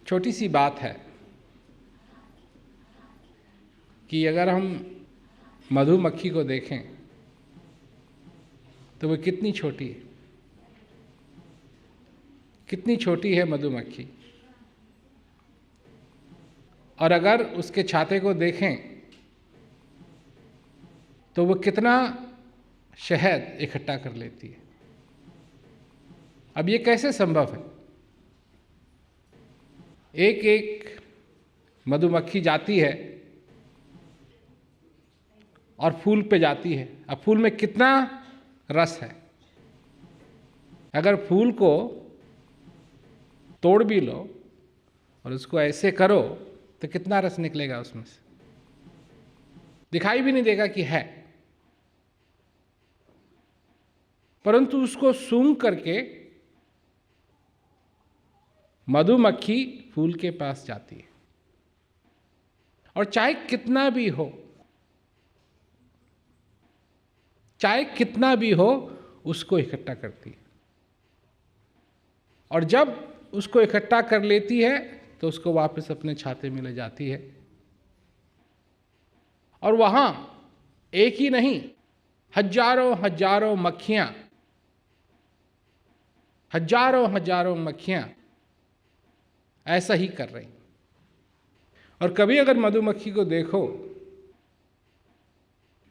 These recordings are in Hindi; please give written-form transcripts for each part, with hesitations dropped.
छोटी सी बात है कि अगर हम मधुमक्खी को देखें तो वो कितनी छोटी है, कितनी छोटी है मधुमक्खी। और अगर उसके छाते को देखें तो वो कितना शहद इकट्ठा कर लेती है। अब ये कैसे संभव है? एक एक मधुमक्खी जाती है और फूल पे जाती है। अब फूल में कितना रस है, अगर फूल को तोड़ भी लो और उसको ऐसे करो तो कितना रस निकलेगा उसमें से, दिखाई भी नहीं देगा कि है। परंतु उसको सूंघ करके मधुमक्खी फूल के पास जाती है और चाहे कितना भी हो, चाहे कितना भी हो, उसको इकट्ठा करती है। और जब उसको इकट्ठा कर लेती है तो उसको वापस अपने छाते में ले जाती है। और वहां एक ही नहीं, हजारों हजारों मक्खियां, हजारों हजारों मक्खियां ऐसा ही कर रही। और कभी अगर मधुमक्खी को देखो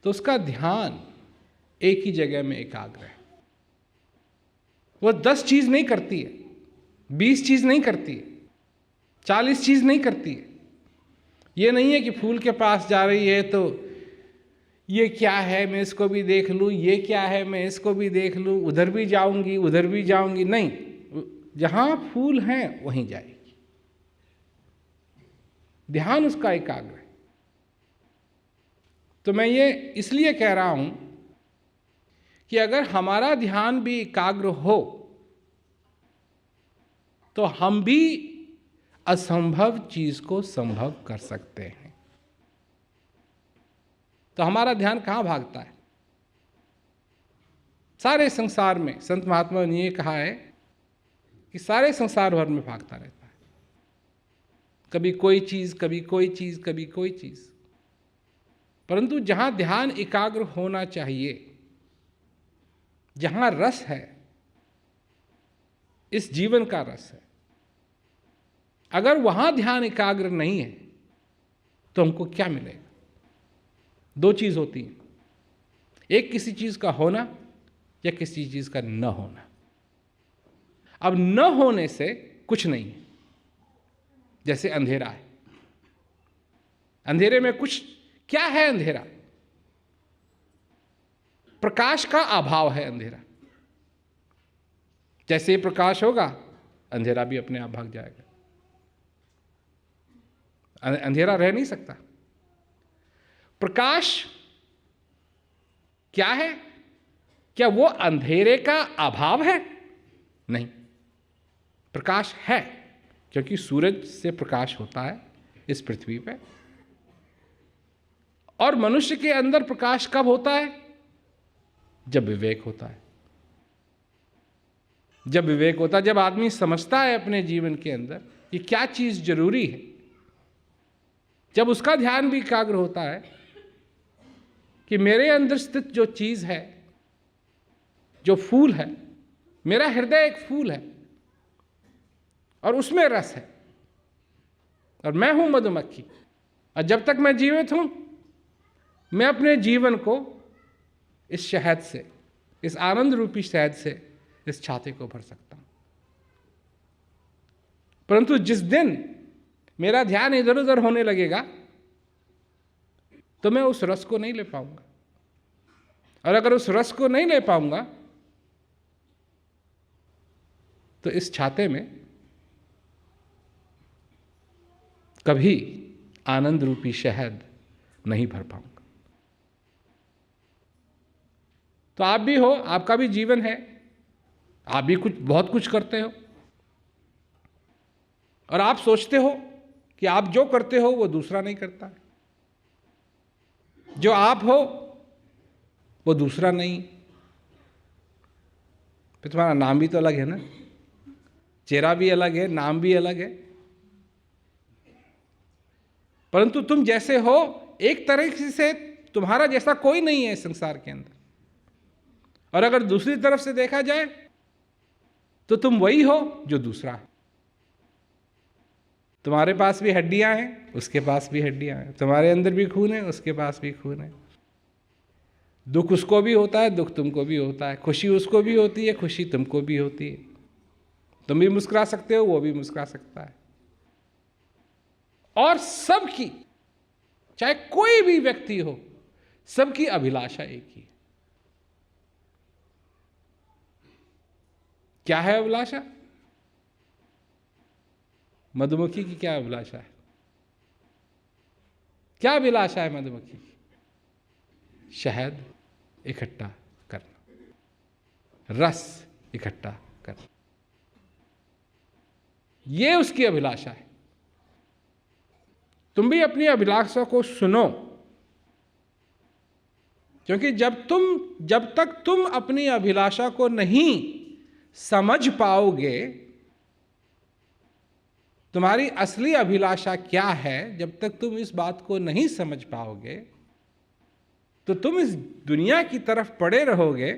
तो उसका ध्यान एक ही जगह में एकाग्र है। वो 10 चीज नहीं करती है, 20 चीज नहीं करती है, 40 चीज नहीं करती है। ये नहीं है कि फूल के पास जा रही है तो ये क्या है मैं इसको भी देख लूं, ये क्या है मैं इसको भी देख लूं, उधर भी जाऊंगी उधर भी जाऊंगी। नहीं, जहां फूल हैं वहीं जाएगी। ध्यान उसका एकाग्र है। तो मैं ये इसलिए कह रहा हूं कि अगर हमारा ध्यान भी एकाग्र हो तो हम भी असंभव चीज को संभव कर सकते हैं। तो हमारा ध्यान कहां भागता है? सारे संसार में संत महात्मा ने ये कहा है कि सारे संसार भर में भागता रहता है। कभी कोई चीज, कभी कोई चीज, कभी कोई चीज। परंतु जहां ध्यान एकाग्र होना चाहिए, जहां रस है, इस जीवन का रस है, अगर वहां ध्यान एकाग्र नहीं है तो हमको क्या मिलेगा? 2 चीज होती हैं, एक किसी चीज का होना या किसी चीज का न होना। अब न होने से कुछ नहीं है। जैसे अंधेरा है, अंधेरे में कुछ क्या है? अंधेरा प्रकाश का अभाव है। अंधेरा जैसे ही प्रकाश होगा अंधेरा भी अपने आप भाग जाएगा। अंधेरा रह नहीं सकता। प्रकाश क्या है? क्या वो अंधेरे का अभाव है? नहीं, प्रकाश है, क्योंकि सूरज से प्रकाश होता है इस पृथ्वी पे। और मनुष्य के अंदर प्रकाश कब होता है? जब विवेक होता है। जब विवेक होता है, जब आदमी समझता है अपने जीवन के अंदर कि क्या चीज जरूरी है, जब उसका ध्यान भी एकाग्र होता है कि मेरे अंदर स्थित जो चीज है, जो फूल है, मेरा हृदय एक फूल है और उसमें रस है और मैं हूं मधुमक्खी। और जब तक मैं जीवित हूं, मैं अपने जीवन को इस शहद से, इस आनंद रूपी शहद से इस छाते को भर सकता हूं। परंतु जिस दिन मेरा ध्यान इधर उधर होने लगेगा तो मैं उस रस को नहीं ले पाऊंगा। और अगर उस रस को नहीं ले पाऊंगा तो इस छाते में कभी आनंद रूपी शहद नहीं भर पाऊंगा। तो आप भी हो, आपका भी जीवन है, आप भी बहुत कुछ करते हो और आप सोचते हो कि आप जो करते हो वो दूसरा नहीं करता है। जो आप हो वो दूसरा नहीं। फिर तुम्हारा नाम भी तो अलग है ना, चेहरा भी अलग है, नाम भी अलग है, परंतु तुम जैसे हो, एक तरह से तुम्हारा जैसा कोई नहीं है इस संसार के अंदर। और अगर दूसरी तरफ से देखा जाए तो तुम वही हो जो दूसरा है। तुम्हारे पास भी हड्डियां हैं, उसके पास भी हड्डियां हैं। तुम्हारे अंदर भी खून है, उसके पास भी खून है। दुख उसको भी होता है, दुख तुमको भी होता है। खुशी उसको भी होती है, खुशी तुमको भी होती है। तुम भी मुस्कुरा सकते हो, वो भी मुस्कुरा सकता है। और सबकी, चाहे कोई भी व्यक्ति हो, सबकी अभिलाषा एक ही है। क्या है अभिलाषा? मधुमक्खी की क्या अभिलाषा है? क्या अभिलाषा है मधुमक्खी की? शहद इकट्ठा करना, रस इकट्ठा करना, ये उसकी अभिलाषा है। तुम भी अपनी अभिलाषा को सुनो, क्योंकि जब तक तुम अपनी अभिलाषा को नहीं समझ पाओगे, तुम्हारी असली अभिलाषा क्या है, जब तक तुम इस बात को नहीं समझ पाओगे, तो तुम इस दुनिया की तरफ पड़े रहोगे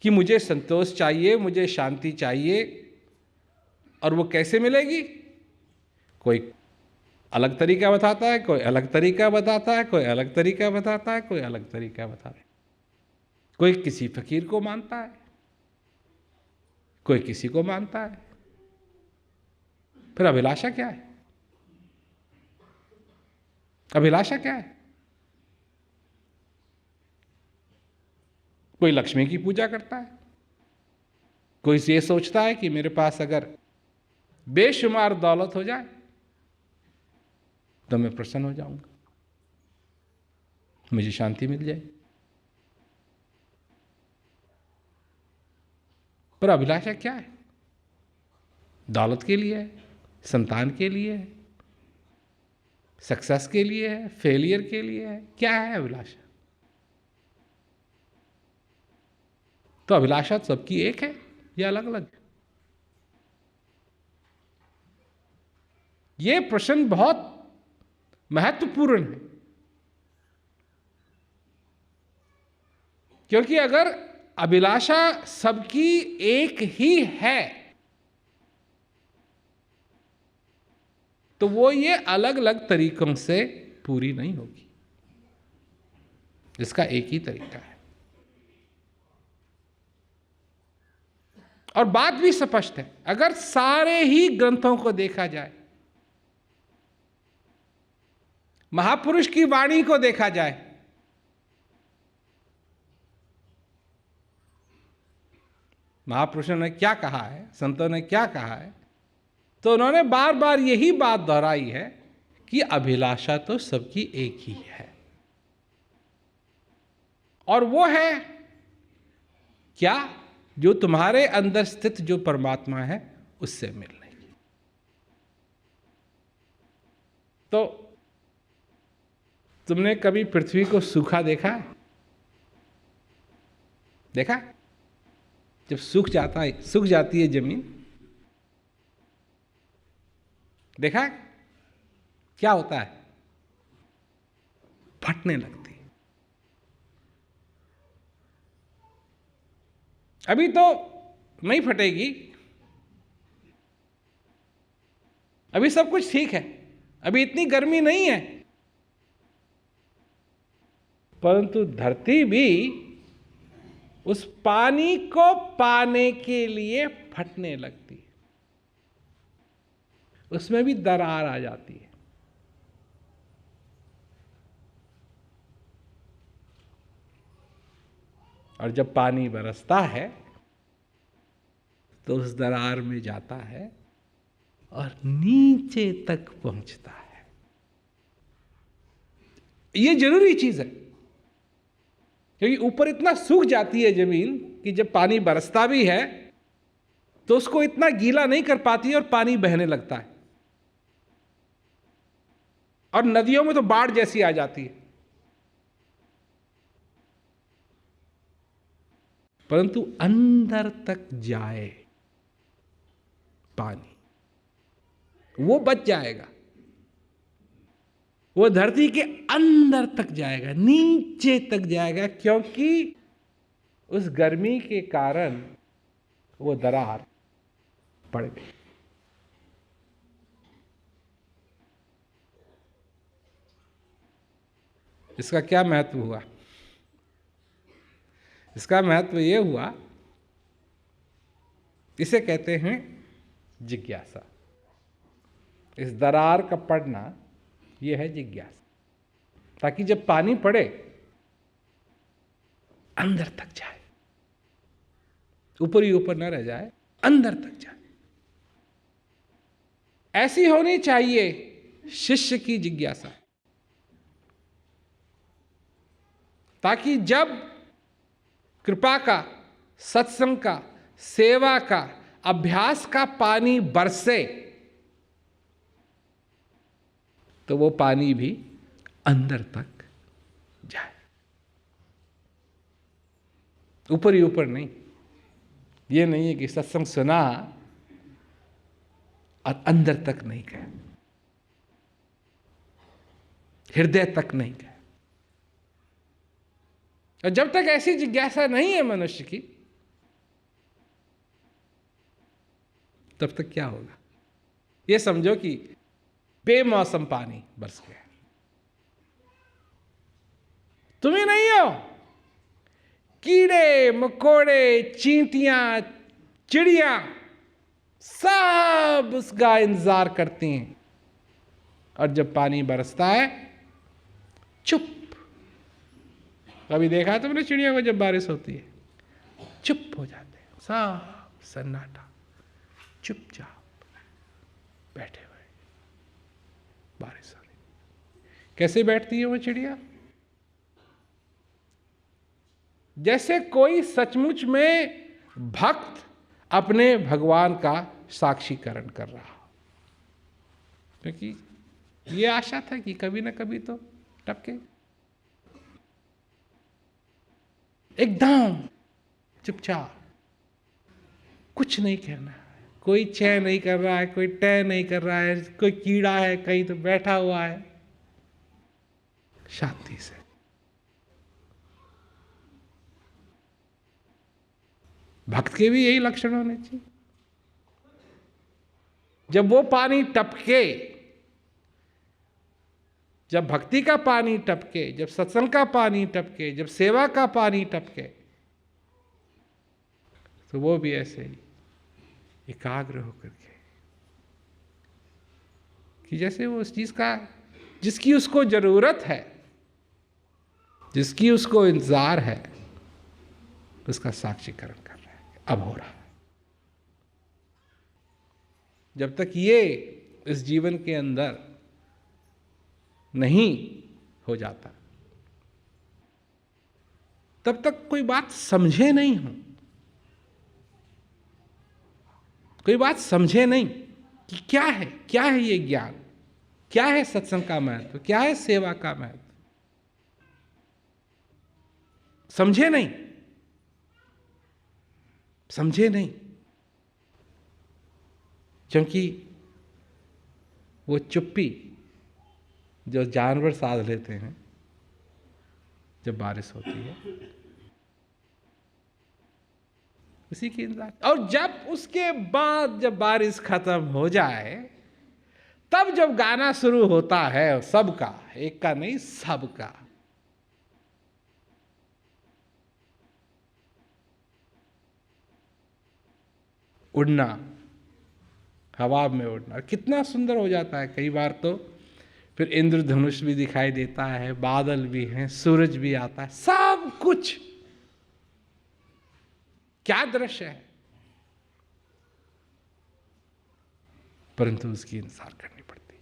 कि मुझे संतोष चाहिए, मुझे शांति चाहिए। और वो कैसे मिलेगी? कोई अलग तरीका बताता है, कोई अलग तरीका बताता है, कोई अलग तरीका बताता है, कोई अलग तरीका बताता है। कोई किसी फकीर को मानता है, कोई किसी को मानता है। फिर अभिलाषा क्या है? अभिलाषा क्या है? कोई लक्ष्मी की पूजा करता है, कोई ये सोचता है कि मेरे पास अगर बेशुमार दौलत हो जाए तो मैं प्रसन्न हो जाऊंगा, मुझे शांति मिल जाए। पर अभिलाषा क्या है? दौलत के लिए है, संतान के लिए है, सक्सेस के लिए है, फेलियर के लिए है? क्या है अभिलाषा? तो अभिलाषा सबकी एक है या अलग अलग? ये प्रश्न बहुत महत्वपूर्ण है, क्योंकि अगर अभिलाषा सबकी एक ही है तो वो ये अलग अलग तरीकों से पूरी नहीं होगी। इसका एक ही तरीका है। और बात भी स्पष्ट है, अगर सारे ही ग्रंथों को देखा जाए, महापुरुष की वाणी को देखा जाए, महापुरुषों ने क्या कहा है, संतों ने क्या कहा है, तो उन्होंने बार बार यही बात दोहराई है कि अभिलाषा तो सबकी एक ही है। और वो है क्या? जो तुम्हारे अंदर स्थित जो परमात्मा है उससे मिलने की। तो तुमने कभी पृथ्वी को सूखा देखा है? देखा? जब सूख जाती है जमीन, देखा है? क्या होता है? फटने लगती है। अभी तो नहीं फटेगी, अभी सब कुछ ठीक है, अभी इतनी गर्मी नहीं है, परंतु धरती भी उस पानी को पाने के लिए फटने लगती है, उसमें भी दरार आ जाती है। और जब पानी बरसता है तो उस दरार में जाता है और नीचे तक पहुंचता है। ये जरूरी चीज है, क्योंकि ऊपर इतना सूख जाती है जमीन कि जब पानी बरसता भी है तो उसको इतना गीला नहीं कर पाती और पानी बहने लगता है। और नदियों में तो बाढ़ जैसी आ जाती है। परंतु अंदर तक जाए पानी, वो बच जाएगा, वो धरती के अंदर तक जाएगा, नीचे तक जाएगा, क्योंकि उस गर्मी के कारण वो दरार पड़ गई। इसका क्या महत्व हुआ? इसका महत्व ये हुआ, इसे कहते हैं जिज्ञासा। इस दरार का पड़ना ये है जिज्ञासा, ताकि जब पानी पड़े अंदर तक जाए, ऊपर ही ऊपर न रह जाए, अंदर तक जाए। ऐसी होनी चाहिए शिष्य की जिज्ञासा, ताकि जब कृपा का, सत्संग का, सेवा का, अभ्यास का पानी बरसे तो वो पानी भी अंदर तक जाए, ऊपर ही ऊपर नहीं। ये नहीं है कि सत्संग सुना और अंदर तक नहीं गया, हृदय तक नहीं गया। और जब तक ऐसी जिज्ञासा नहीं है मनुष्य की, तब तक क्या होगा? ये समझो कि बेमौसम पानी बरस गया, तुम ही नहीं हो, कीड़े मकोड़े, चींटियां, चिड़िया सब उसका इंतजार करती हैं, और जब पानी बरसता है चुप। कभी देखा है तुमने चिड़ियों को जब बारिश होती है? चुप हो जाते हैं, सब सन्नाटा, चुपचाप बैठे हुए, बारिश हो रही। कैसे बैठती है वो चिड़िया? जैसे कोई सचमुच में भक्त अपने भगवान का साक्षीकरण कर रहा हो, क्योंकि ये आशा था कि कभी ना कभी तो टपके। एकदम चुपचाप, कुछ नहीं कहना है, कोई चै नहीं कर रहा है, कोई टै नहीं कर रहा है, कोई कीड़ा है कहीं तो बैठा हुआ है, शांति से। भक्त के भी यही लक्षण होने चाहिए। जब वो पानी टपके, जब भक्ति का पानी टपके, जब सत्संग का पानी टपके, जब सेवा का पानी टपके, तो वो भी ऐसे ही एकाग्र होकर के, कि जैसे वो उस चीज का, जिसकी उसको जरूरत है, जिसकी उसको इंतजार है, उसका साक्षीकरण कर रहा है, अब हो रहा है। जब तक ये इस जीवन के अंदर नहीं हो जाता, तब तक कोई बात समझे नहीं हो, कोई बात समझे नहीं कि क्या है ये ज्ञान, क्या है सत्संग का महत्व, क्या है सेवा का महत्व, समझे नहीं, समझे नहीं। क्योंकि वो चुप्पी जो जानवर साध लेते हैं जब बारिश होती है, उसी की इंतजार। और जब उसके बाद जब बारिश खत्म हो जाए, तब जब गाना शुरू होता है सबका, एक का नहीं सबका, उड़ना, हवा में उड़ना, कितना सुंदर हो जाता है। कई बार तो फिर इंद्रधनुष भी दिखाई देता है, बादल भी हैं, सूरज भी आता है, सब कुछ। क्या दृश्य है! परंतु उसकी इंतजार करनी पड़ती,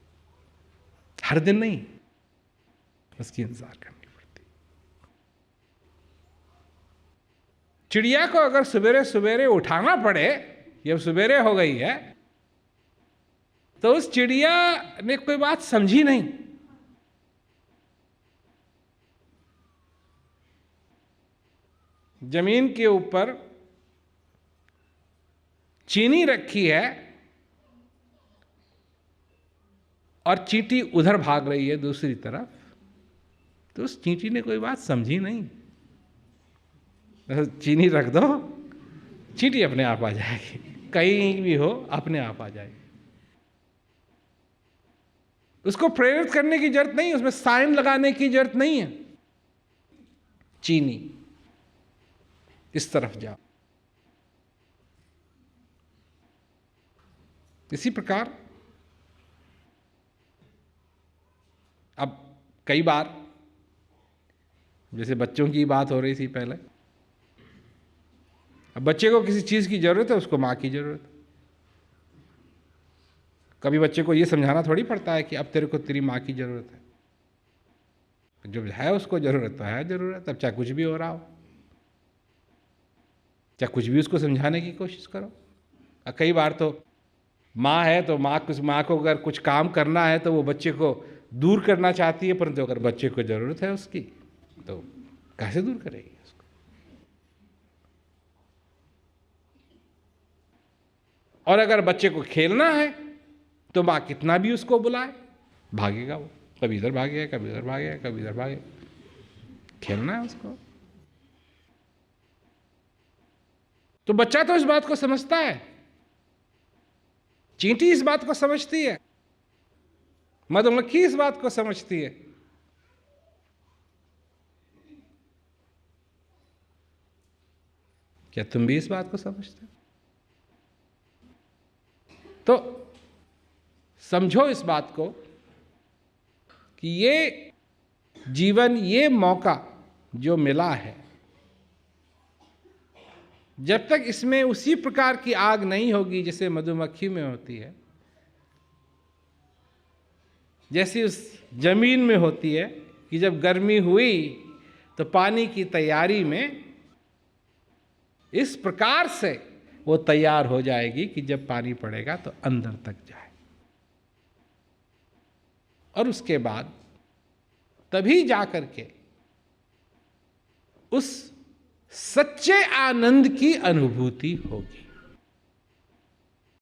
हर दिन नहीं, उसकी इंतजार करनी पड़ती। चिड़िया को अगर सवेरे सवेरे उठाना पड़े, जब सवेरे हो गई है, तो उस चिड़िया ने कोई बात समझी नहीं। जमीन के ऊपर चीनी रखी है, और चींटी उधर भाग रही है दूसरी तरफ, तो उस चींटी ने कोई बात समझी नहीं। चीनी रख दो, चींटी अपने आप आ जाएगी, कहीं भी हो अपने आप आ जाएगी। उसको प्रेरित करने की जरूरत नहीं, उसमें साइन लगाने की जरूरत नहीं है। चीनी इस तरफ जाओ। इसी प्रकार अब कई बार, जैसे बच्चों की बात हो रही थी पहले, अब बच्चे को किसी चीज़ की ज़रूरत है, उसको माँ की ज़रूरत है। कभी बच्चे को ये समझाना थोड़ी पड़ता है कि अब तेरे को तेरी माँ की ज़रूरत है। जब है उसको ज़रूरत तो है ज़रूरत, अब चाहे कुछ भी हो रहा हो, चाहे कुछ भी उसको समझाने की कोशिश करो। कई बार तो माँ है तो माँ को अगर कुछ काम करना है तो वो बच्चे को दूर करना चाहती है, परंतु अगर बच्चे को ज़रूरत है उसकी तो कैसे दूर करेगी उसको। और अगर बच्चे को खेलना है तो माँ कितना भी उसको बुलाए, भागेगा वो, कभी इधर भागेगा, कभी इधर भागेगा, कभी इधर भागेगा। खेलना है उसको। तो बच्चा तो इस बात को समझता है, चींटी इस बात को समझती है, मधुमक्खी इस बात को समझती है। क्या तुम भी इस बात को समझते हो? तो समझो इस बात को कि ये जीवन, ये मौका जो मिला है, जब तक इसमें उसी प्रकार की आग नहीं होगी जैसे मधुमक्खी में होती है, जैसी उस जमीन में होती है कि जब गर्मी हुई तो पानी की तैयारी में इस प्रकार से वो तैयार हो जाएगी कि जब पानी पड़ेगा तो अंदर तक जाए। और उसके बाद तभी जाकर के उस सच्चे आनंद की अनुभूति होगी।